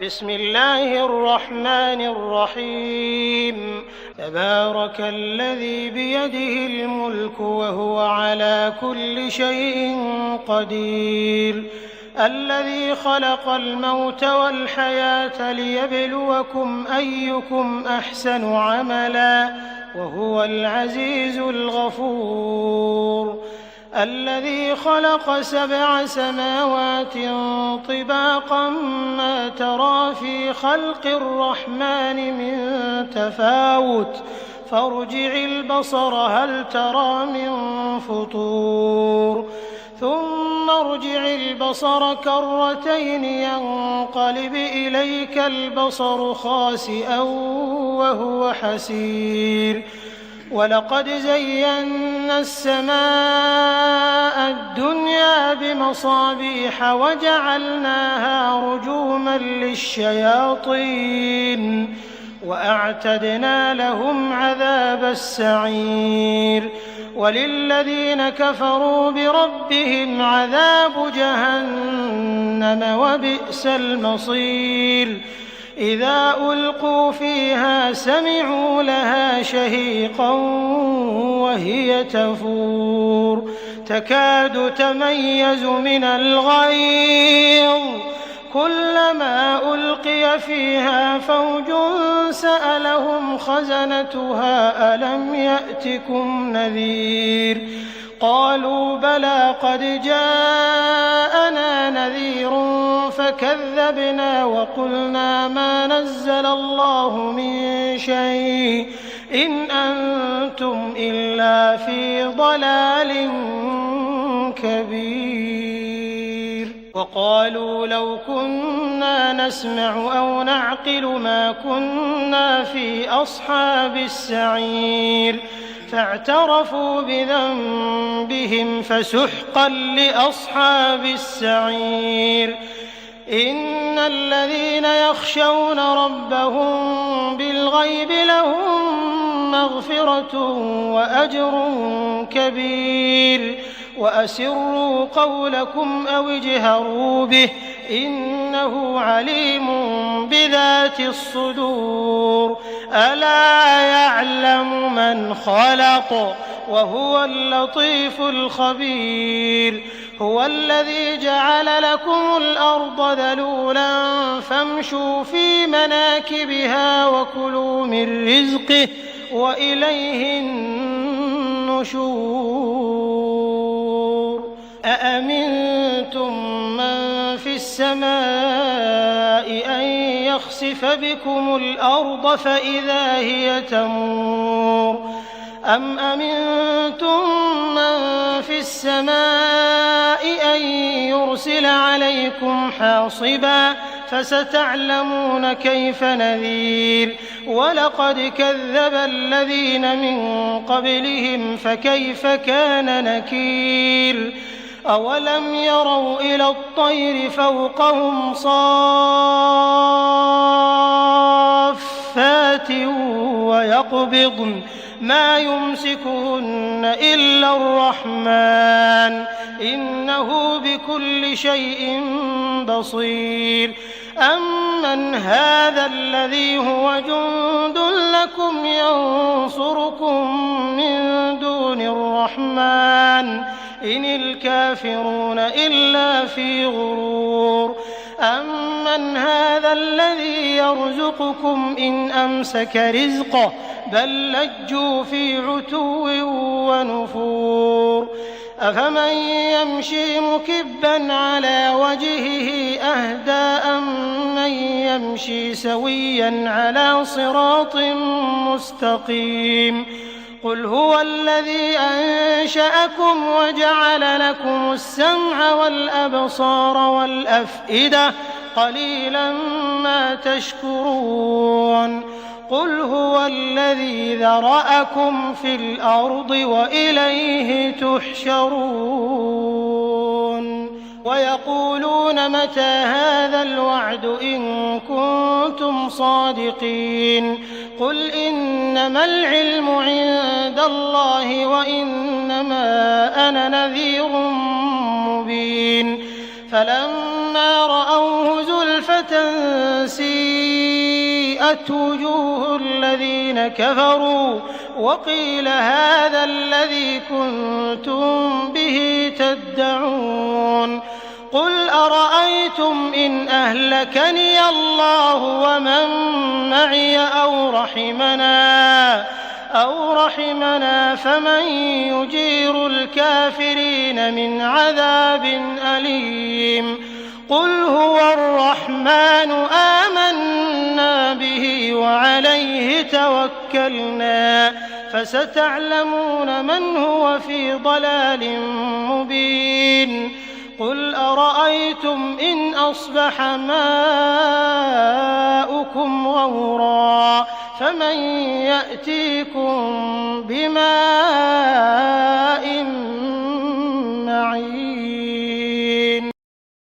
بسم الله الرحمن الرحيم. تبارك الذي بيده الملك وهو على كل شيء قدير، الذي خلق الموت والحياة ليبلوكم أيكم أحسن عملا وهو العزيز الغفور، الذي خلق 7 سماوات طباقا ما ترى في خلق الرحمن من تفاوت فارجع البصر هل ترى من فطور ثم ارجع البصر كرتين ينقلب إليك البصر خاسئا وهو حسير، ولقد زينا السماء الدنيا بمصابيح وجعلناها رجوما للشياطين وأعتدنا لهم عذاب السعير، وللذين كفروا بربهم عذاب جهنم وبئس المصير. إذا ألقوا فيها سمعوا لها شهيقا وهي تفور تكاد تميز من الغيظ، كلما ألقي فيها فوج سألهم خزنتها ألم يأتكم نذير، قالوا بلى قد جاءنا نذير فكذبنا وقلنا ما نزل الله من شيء إن أنتم إلا في ضلال كبير. وقالوا لو كنا نسمع أو نعقل ما كنا في أصحاب السعير، فاعترفوا بذنبهم فسحقا لأصحاب السعير. إن الذين يخشون ربهم بالغيب لهم مغفرة وأجر كبير، وأسروا قولكم أو اجهروا به إنه عليم بذات الصدور، ألا يعلم من خلق وهو اللطيف الخبير. هو الذي جعل لكم الأرض ذلولا فامشوا في مناكبها وكلوا من رزقه وإليه النشور. أأمنتم من في السماء أن يخسف بكم الأرض فإذا هي تمور، أم أمنتم من في السماء أن يرسل عليكم حاصبا فستعلمون كيف نذير. ولقد كذب الذين من قبلهم فكيف كان نكير. أولم يروا إلى الطير فوقهم صافات ويقبضن ما يمسكهن إلا الرحمن إنه بكل شيء بصير. أمن هذا الذي هو جند لكم ينصركم من دون الرحمن إن الكافرون إلا في غرور. أمن هذا الذي يرزقكم إن أمسك رزقه بل لجوا في عتو ونفور. أفمن يمشي مكبا على وجهه أهدى أمن يمشي سويا على صراط مستقيم. قل هو الذي أنشأكم وجعل لكم السمع والأبصار والأفئدة قليلا ما تشكرون. قل هو الذي ذرأكم في الأرض وإليه تحشرون. ويقولون متى هذا الوعد إن كنتم صادقين. قل إنما العلم عند الله وإنما أنا نذير مبين. فلما رأوه زلفة سيئت وجوه الذين كفروا وقيل هذا الذي كنتم به تدعون قل أرأيتم إن أهلكني الله ومن معي أو رحمنا فمن يجير الكافرين من عذاب أليم قل هو الرحمن آمنا به وعليه توكلنا فستعلمون من هو في ضلال مبين قل أرأيتم إن أصبح ماؤكم غورا فمن يأتيكم بماء معين